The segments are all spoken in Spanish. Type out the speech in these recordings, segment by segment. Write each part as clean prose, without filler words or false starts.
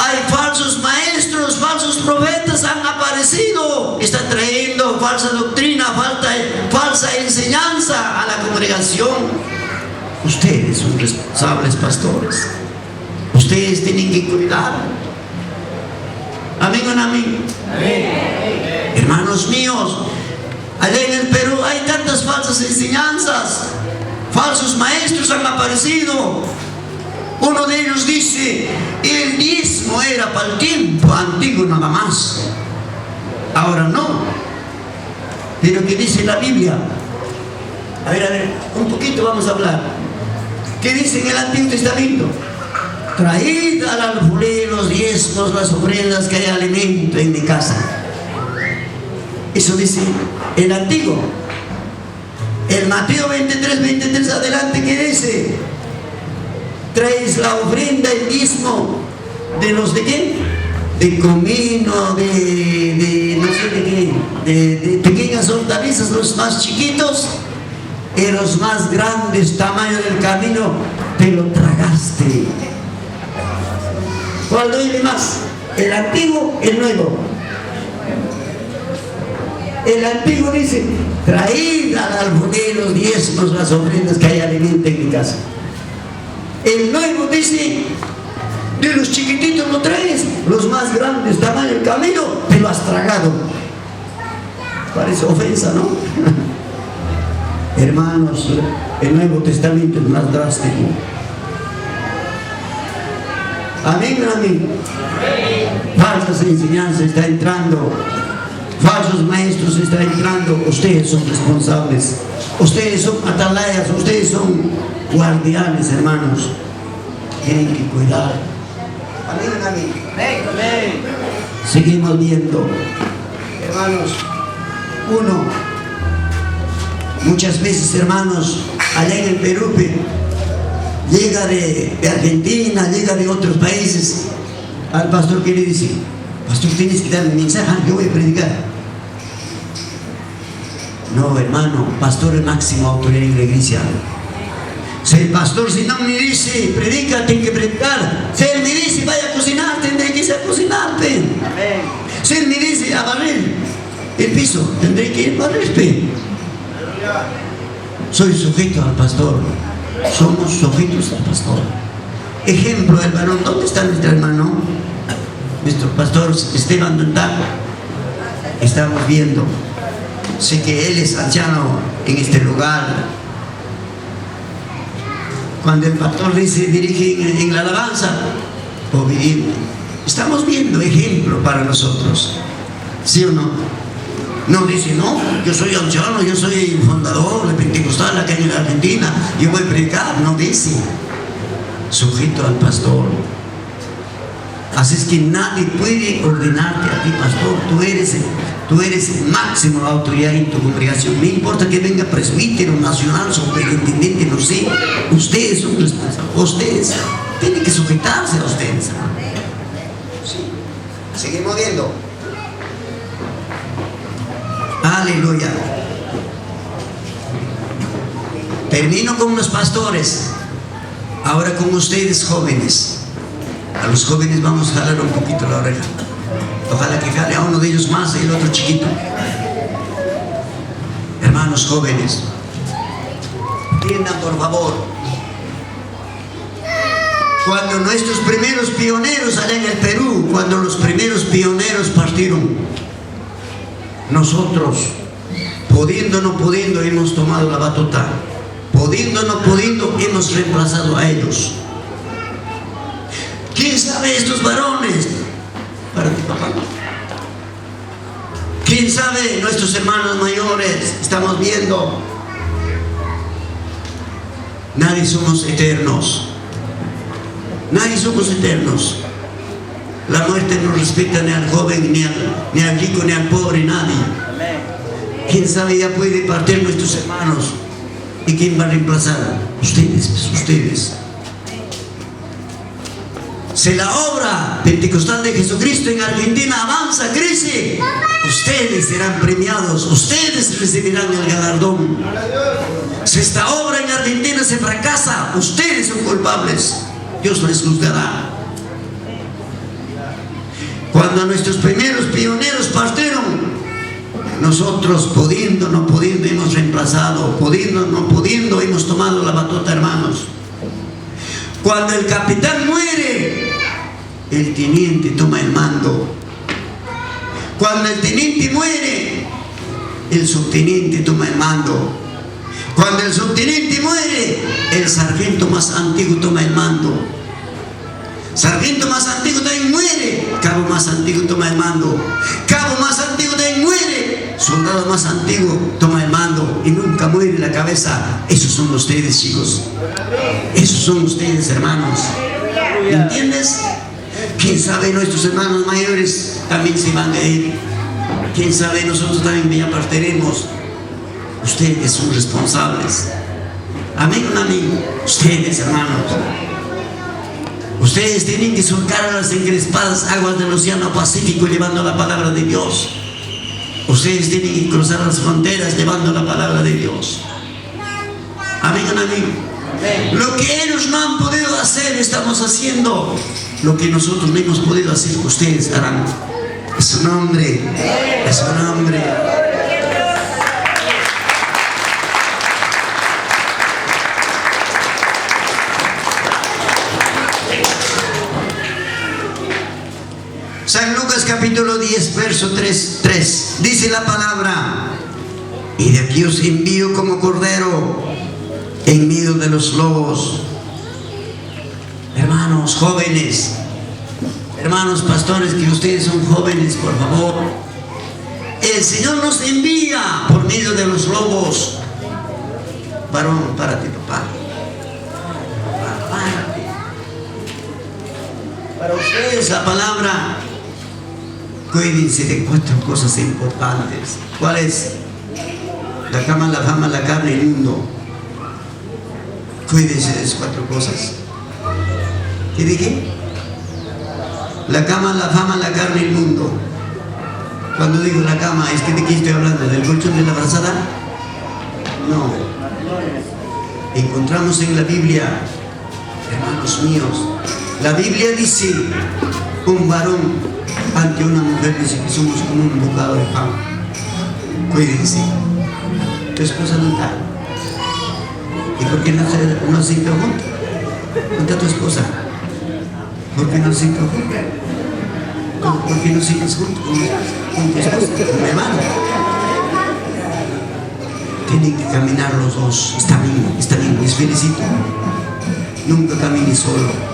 Hay falsos maestros, falsos profetas han aparecido. Están trayendo falsa doctrina, falsa enseñanza a la congregación. Ustedes son responsables, pastores. Ustedes tienen que cuidar. Amén o amén. Hermanos míos, allá en el Perú hay tantas falsas enseñanzas. Falsos maestros han aparecido. Uno de ellos dice: el diezmo era para el tiempo antiguo nada más, ahora no. Pero ¿qué dice la Biblia? A ver, un poquito vamos a hablar. ¿Qué dice en el Antiguo Testamento? Traed al alfolí los diezmos, las ofrendas, que haya alimento en mi casa. Eso dice el Antiguo. El Mateo 23 adelante, ¿qué dice? Traes la ofrenda, el diezmo de los de qué, de comino, de no sé de qué, de pequeñas hortalizas, los más chiquitos, y los más grandes, tamaño del camino, te lo tragaste. ¿Cuál duele más? ¿El antiguo, el nuevo? El antiguo dice: traed al alfolí los diezmos, las ofrendas, que haya alimento en mi casa. El nuevo dice: de los chiquititos lo traes, los más grandes, tamaño del camino, te lo has tragado. Parece ofensa, ¿no? Hermanos, el Nuevo Testamento es más drástico. Amén, amén. Falsas enseñanzas está entrando, falsos maestros está entrando. Ustedes son responsables, ustedes son atalayas, ustedes son guardianes, hermanos. Tienen que cuidar. Amén, amén. Seguimos viendo, hermanos. Muchas veces, hermanos, allá en el Perú, llega de Argentina, llega de otros países, al pastor que le dice: pastor, tienes que dar un mensaje, yo voy a predicar. No, hermano, pastor es máxima autoridad en la iglesia. Si el pastor, si no me dice predica, tiene que predicar. Si él me dice vaya a cocinar, tendré que ir a cocinarte. Si él me dice a barrer el piso, tendré que ir a barrerte. Soy sujeto al pastor. Somos sujetos al pastor. Ejemplo, el varón. ¿Dónde está nuestro hermano? Nuestro pastor Esteban Dontaco. Estamos viendo. Sé que él es anciano en este lugar. Cuando el pastor dirige en la alabanza, obediente. Estamos viendo ejemplo para nosotros. ¿Sí o no? No dice: no, yo soy anciano, yo soy fundador de Pentecostal acá en la Argentina, yo voy a predicar. No dice: sujeto al pastor. Así es que nadie puede ordenarte a ti, pastor. Tú eres el máximo autoridad en tu congregación. No importa que venga presbítero, nacional, superintendente, no sé. Ustedes son responsables. Ustedes tienen que sujetarse a ustedes. Sí. Seguimos viendo. Aleluya. Termino con los pastores. Ahora con ustedes, jóvenes. A los jóvenes vamos a jalar un poquito la oreja. Ojalá que jale a uno de ellos más y el otro chiquito. Hermanos jóvenes, entiendan por favor. Cuando nuestros primeros pioneros allá en el Perú, cuando los primeros pioneros partieron, nosotros, pudiendo o no pudiendo, hemos tomado la batuta. Pudiendo o no pudiendo, hemos reemplazado a ellos. ¿Quién sabe estos varones? Para ti, papá. ¿Quién sabe nuestros hermanos mayores? Estamos viendo. Nadie somos eternos. Nadie somos eternos. La muerte no respeta ni al joven, ni al rico, ni al pobre, nadie. ¿Quién sabe? Ya puede partir nuestros hermanos. ¿Y quién va a reemplazar? Ustedes, pues ustedes. Si la obra pentecostal de Jesucristo en Argentina avanza, crece, ustedes serán premiados, ustedes recibirán el galardón. Si esta obra en Argentina se fracasa, ustedes son culpables. Dios les juzgará. Cuando nuestros primeros pioneros partieron, nosotros, pudiendo, no pudiendo, hemos reemplazado, pudiendo, no pudiendo, hemos tomado la batuta, hermanos. Cuando el capitán muere, el teniente toma el mando. Cuando el teniente muere, el subteniente toma el mando. Cuando el subteniente muere, el sargento más antiguo toma el mando. Sargento más antiguo también muere, cabo más antiguo toma el mando. Cabo más antiguo también muere, soldado más antiguo toma el mando. Y nunca muere la cabeza. Esos son ustedes, chicos. Esos son ustedes, hermanos. ¿Entiendes? Quién sabe, nuestros hermanos mayores también se van a ir. Quién sabe, nosotros también ya partiremos. Ustedes son responsables. Amén, amén. Ustedes, hermanos. Ustedes tienen que surcar a las encrespadas aguas del Océano Pacífico llevando la palabra de Dios. Ustedes tienen que cruzar las fronteras llevando la palabra de Dios. Amén, amén. Lo que ellos no han podido hacer, estamos haciendo. Lo que nosotros no hemos podido hacer, ustedes harán. Es su nombre. Es su nombre. San Lucas capítulo 10, verso 3. Dice la palabra: y de aquí os envío como cordero en medio de los lobos. Hermanos jóvenes, hermanos pastores, que ustedes son jóvenes, por favor. El Señor nos envía por medio de los lobos. Varón, párate, papá. Párate. Para ustedes la palabra. Cuídense de 4 cosas importantes. ¿Cuál es? La cama, la fama, la carne y el mundo. Cuídense de esas 4 cosas. ¿Qué dije? La cama, la fama, la carne y el mundo. Cuando digo la cama, ¿es que de qué estoy hablando? ¿Del colchón de la brazada? No. Encontramos en la Biblia, hermanos míos, la Biblia dice: un varón ante una mujer dice que somos como un bocado de pan. Cuídense. Tu esposa no está. ¿Y por qué no se junta? ¿Dónde está tu esposa? ¿Por qué no se junta? ¿Por qué no sigues juntos con tu esposa, con mi hermano? Tienen que caminar los dos. Está bien, les felicito. Nunca camine solo.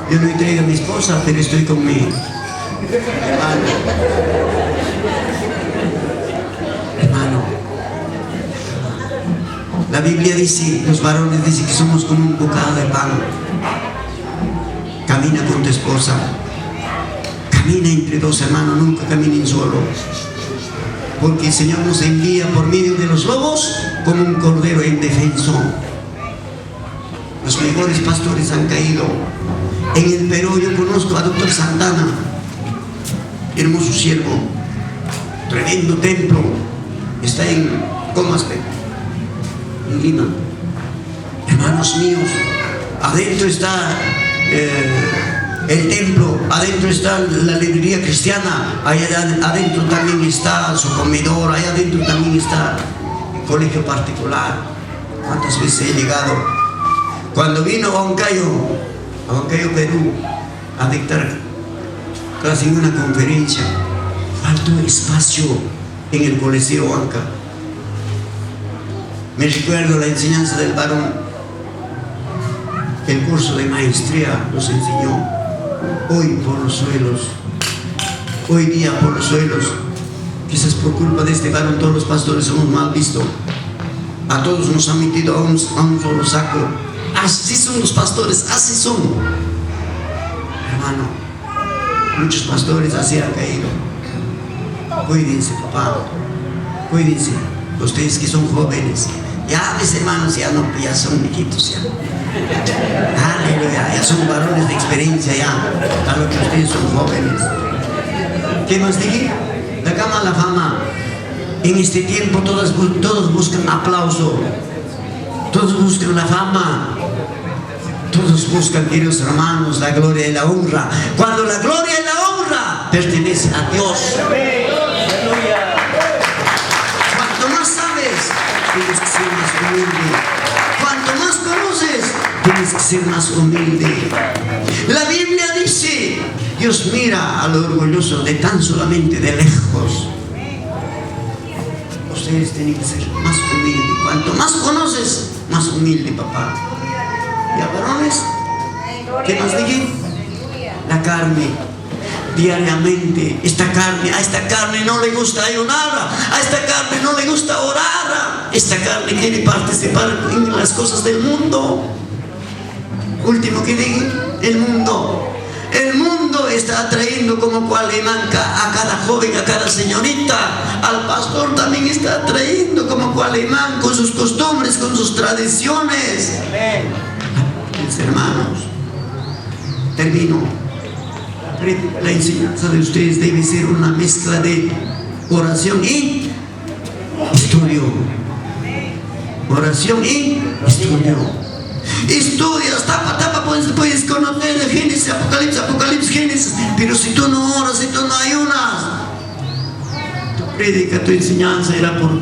Yo no entrego a mi esposa, pero estoy con mi hermano. Hermano, la Biblia dice, los varones dicen que somos como un bocado de pan. Camina con tu esposa. Camina entre 2 hermanos, nunca caminen solo. Porque el Señor nos envía por medio de los lobos como un cordero indefenso. Los mejores pastores han caído. En el Perú yo conozco a Dr. Santana, hermoso siervo, tremendo templo, está en Comaspe, en Lima. Hermanos míos, adentro está el templo, adentro está la librería cristiana, allá adentro también está su comedor, allá adentro también está el colegio particular. ¿Cuántas veces he llegado? Cuando vino a Huancayo, Perú, a dictar casi una conferencia, faltó espacio en el Coliseo Huanca. Me recuerdo la enseñanza del varón. El curso de maestría nos enseñó: hoy por los suelos, hoy día por los suelos. Quizás por culpa de este varón todos los pastores somos mal vistos. A todos nos han metido a un solo saco. Así son los pastores, así son. Hermano, muchos pastores así han caído. Cuídense, papá. Cuídense. Ustedes que son jóvenes. Ya mis hermanos ya son viejitos ya. Aleluya, ya son varones de experiencia ya. A lo que ustedes son jóvenes. ¿Qué más dije? La cama, la fama. En este tiempo todos buscan aplauso. Todos buscan la fama. Todos buscan, queridos hermanos, la gloria y la honra, cuando la gloria y la honra pertenecen a Dios. Cuanto más sabes, tienes que ser más humilde. Cuanto más conoces, tienes que ser más humilde. La Biblia dice: Dios mira al orgulloso de tan solamente de lejos. Ustedes tienen que ser más humildes. Cuanto más conoces, más humilde, papá. ¿Y a varones? ¿Qué más dije? La carne. Diariamente, a esta carne no le gusta ayunar, a esta carne no le gusta orar, esta carne quiere participar en las cosas del mundo. Último que dije, el mundo está atrayendo como cual imán a cada joven, a cada señorita. Al pastor también está atrayendo como cual imán, con sus costumbres, con sus tradiciones. Mis hermanos, termino. La enseñanza de ustedes debe ser una mezcla de oración y estudio. Oración y estudio. Estudias, tapa, puedes conocer de Génesis, Apocalipsis, Génesis, pero si tú no oras, si tú no ayunas, tu prédica, tu enseñanza era por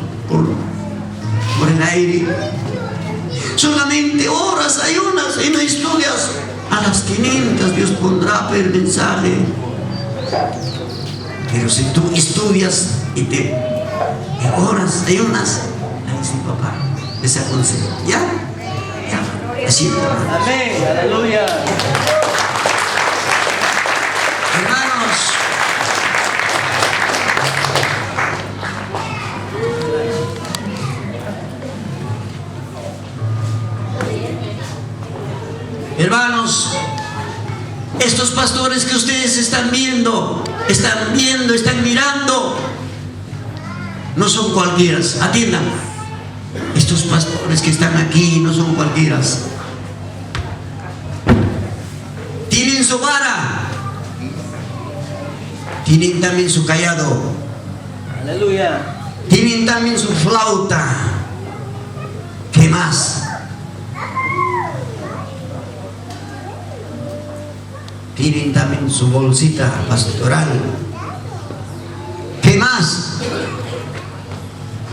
el aire. Solamente oras, ayunas y no estudias. A las 500 Dios pondrá el mensaje. Pero si tú estudias y oras, ayunas, ahí sí, papá, les aconsejo. ¿Ya? Así. Amén, aleluya. Hermanos, estos pastores que ustedes están viendo, están mirando, no son cualquiera. Atiendan, estos pastores que están aquí no son cualquiera. Tienen su vara, tienen también su cayado, aleluya, tienen también su flauta. ¿Qué más? Tienen también su bolsita pastoral. ¿Qué más?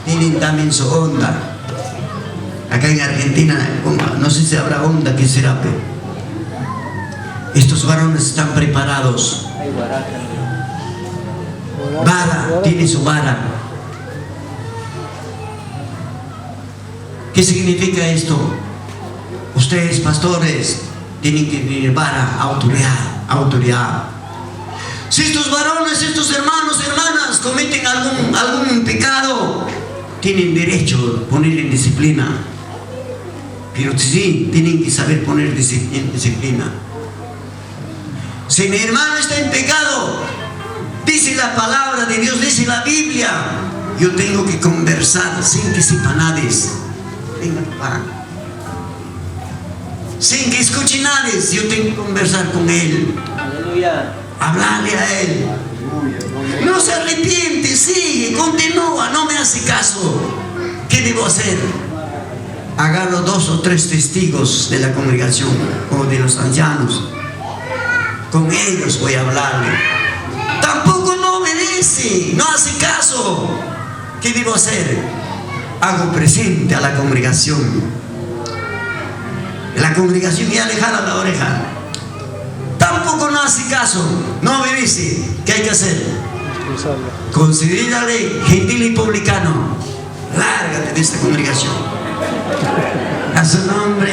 Tienen también su onda. Acá en Argentina, no sé si habrá onda, ¿qué será? Pero estos varones están preparados. Vara, tiene su vara. ¿Qué significa esto? Ustedes, pastores, tienen que tener vara, autoridad. Si estos varones, estos hermanos, hermanas cometen algún pecado, tienen derecho a poner en disciplina. Pero sí, tienen que saber poner disciplina. Si mi hermano está en pecado, dice la palabra de Dios, dice la Biblia, yo tengo que conversar sin que sepa nadie. Venga, papá. Sin que escuche nadie, yo tengo que conversar con él. Aleluya. Hablarle a él. No se arrepiente, sigue, continúa, no me hace caso. ¿Qué debo hacer? Agarro 2 o 3 testigos de la congregación o de los ancianos. Con ellos voy a hablarle. Tampoco no obedece, no hace caso. ¿Qué debo hacer? Hago presente a la congregación. La congregación ya le jala la oreja. Tampoco no hace caso, no obedece. ¿Qué hay que hacer? Considérale gentil y publicano. Lárgate de esta congregación. A su nombre.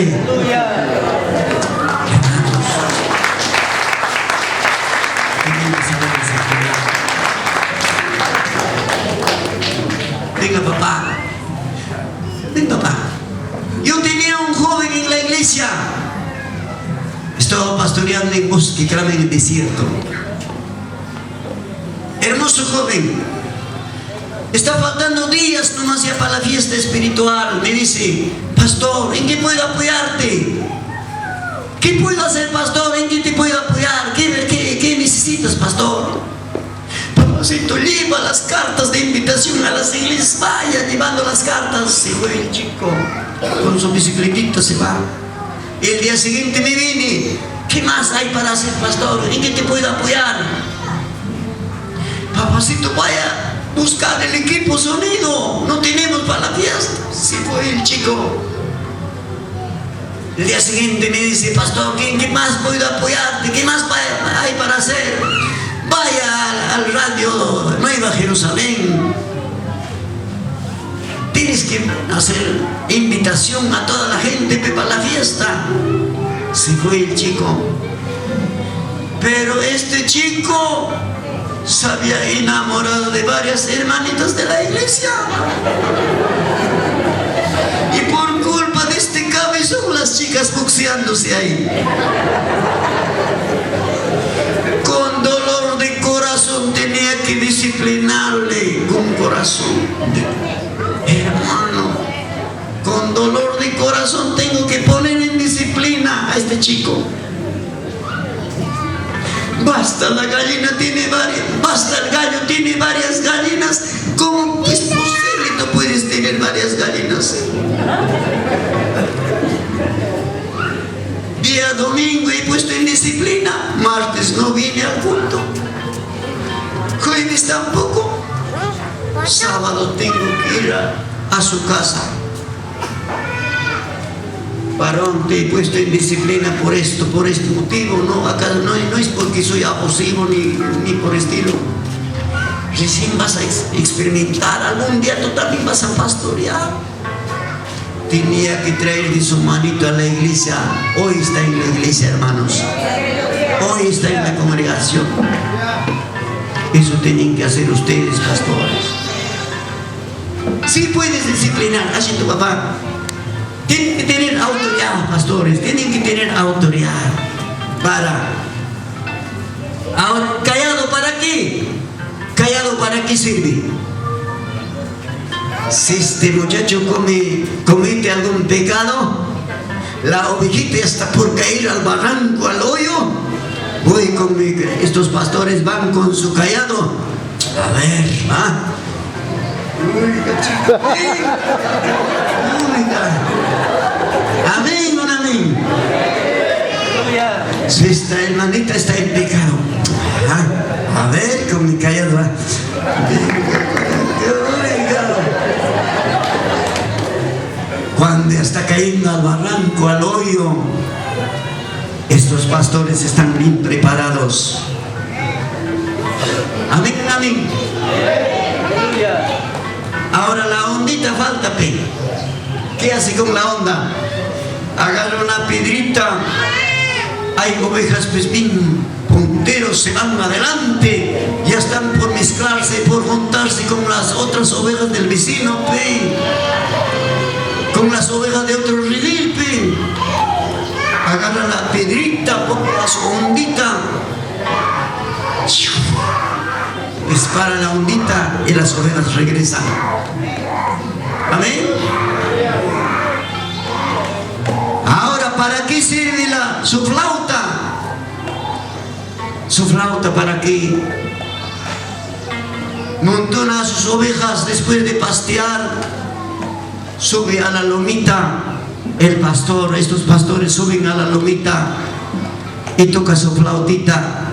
Venga, papá. Ven, papá. Yo tenía un joven en la iglesia. Estaba pastoreando en bosque, claro, en el desierto. Hermoso joven. Está faltando días nomás ya para la fiesta espiritual. Me dice: pastor, ¿en qué puedo apoyarte? ¿Qué puedo hacer, pastor? ¿En qué te puedo apoyar? ¿Qué necesitas, pastor? Papacito, lleva las cartas de invitación a las iglesias. Vaya llevando las cartas. Se fue el chico, con su bicicletita se va. El día siguiente me vine. ¿Qué más hay para hacer, pastor? ¿En qué te puedo apoyar? Papacito, vaya a buscar el equipo sonido. No tenemos para la fiesta. Sí fue el chico. El día siguiente me dice, pastor, ¿qué más puedo apoyarte? ¿Qué más hay para hacer? Vaya al radio Nueva Jerusalén. Tienes que hacer invitación a toda la gente para la fiesta. Se fue el chico. Pero este chico se había enamorado de varias hermanitas de la iglesia. Y por culpa de este cabezón, las chicas boxeándose ahí. Con dolor de corazón tenía que disciplinarle con corazón. Hermano, con dolor de corazón tengo que poner en disciplina a este chico. Basta, la gallina tiene varias, basta, el gallo tiene varias gallinas. ¿Cómo es posible no puedes tener varias gallinas? Día domingo he puesto en disciplina. Martes no vine al culto. Jueves tampoco. Sábado tengo que ir a su casa. Varón, te he puesto en disciplina por esto, por este motivo. No, acá no es porque soy abusivo ni por estilo. Recién vas a experimentar. Algún día tú también vas a pastorear. Tenía que traer de su manito a la iglesia. Hoy está en la iglesia, hermanos. Hoy está en la congregación. Eso tienen que hacer ustedes, pastores. Sí puedes disciplinar, así tu papá. Tienen que tener autoridad, pastores. Tienen que tener autoridad. Ahora, ¿callado para qué? ¿Callado para qué sirve? Si este muchacho comete algún pecado, la ovejita está por caer al barranco, al hoyo. Voy estos pastores van con su callado. A ver, ¿va? Amén, un amén. Si esta hermanita está en pecado, a ver, con mi callado va. Cuando está cayendo al barranco, al hoyo, estos pastores están bien preparados. Amén, amén. Ahora la ondita falta, pe. ¿Qué hace con la onda? Agarra una piedrita. Hay ovejas pues bien punteros, se van adelante. Ya están por mezclarse, por juntarse con las otras ovejas del vecino, pe. Con las ovejas de otro redil, pe. Agarra la piedrita, pone su ondita. Dispara la ondita y las ovejas regresan. Amén. Ahora, ¿para qué sirve su flauta? Su flauta, ¿para qué? Montona a sus ovejas después de pastear, sube a la lomita. El pastor, estos pastores suben a la lomita y toca su flautita.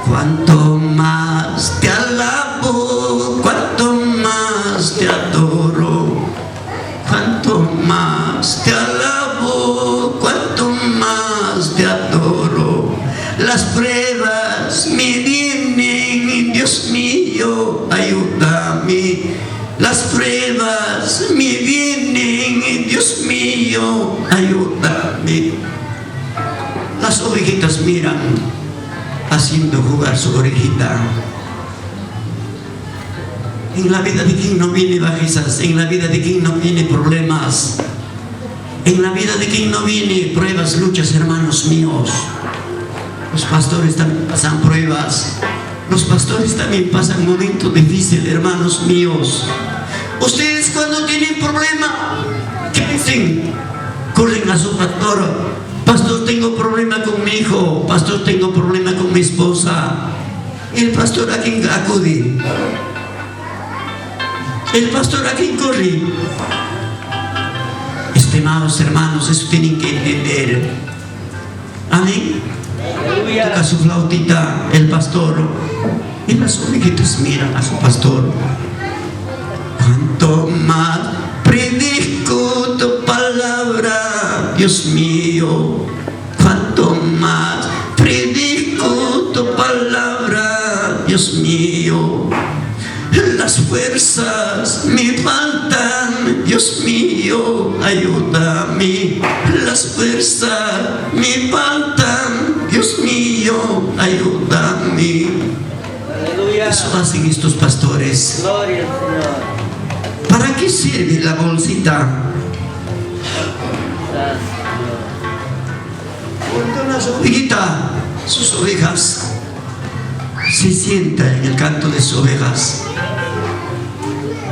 Cuanto más te alabo, cuanto más te adoro, cuanto más te alabo, cuanto más te adoro. Las pruebas me vienen, Dios mío, ayúdame. Las pruebas me vienen, Dios mío, ayúdame. Las ovejitas miran, haciendo jugar su orejita. En la vida de quien no viene bajezas, en la vida de quien no viene problemas, en la vida de quien no viene pruebas, luchas, hermanos míos. Los pastores también pasan pruebas. Los pastores también pasan momentos difíciles, hermanos míos. Ustedes cuando tienen problema, ¿qué dicen? Corren a su pastor. Pastor, tengo problema con mi hijo. Pastor, tengo problema con mi esposa. ¿El pastor a quién acude? ¿El pastor a quién corre? Estimados hermanos, eso tienen que entender. Amén. Aleluya. Toca su flautita el pastor y las ovejitas miran a su pastor. Cuanto más predico tu palabra, Dios mío, cuanto más predico tu palabra, Dios mío, las fuerzas me faltan, Dios mío, ayúdame. Las fuerzas me faltan, Dios mío, ayúdame. Aleluya. Eso hacen estos pastores. Gloria al Señor. ¿Para qué sirve la bolsita? Santo Porque una ovejita, sus ovejas, se sienta en el canto de sus ovejas.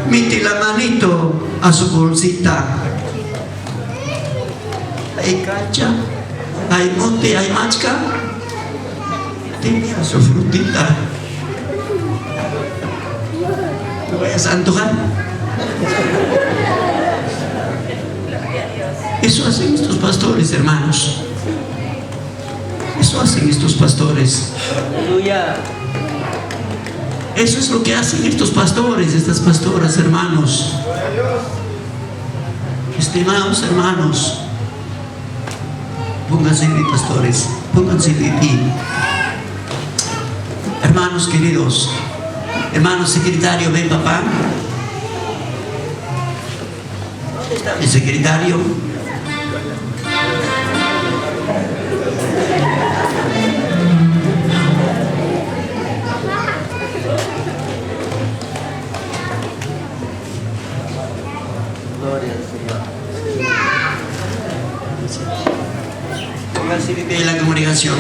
Mete la manito a su bolsita. Hay cancha, hay monte, hay machca. Tenía su frutita. ¿No vayas a antojar? Eso hacen estos pastores, hermanos. Eso hacen estos pastores. Aleluya. Eso es lo que hacen estos pastores, estas pastoras, hermanos. Estimados hermanos, pónganse de pastores, pónganse de pie. Hermanos queridos, hermano secretario, ven papá. ¿Dónde está mi secretario? Gloria al Señor. Pónganse de pie en la congregación.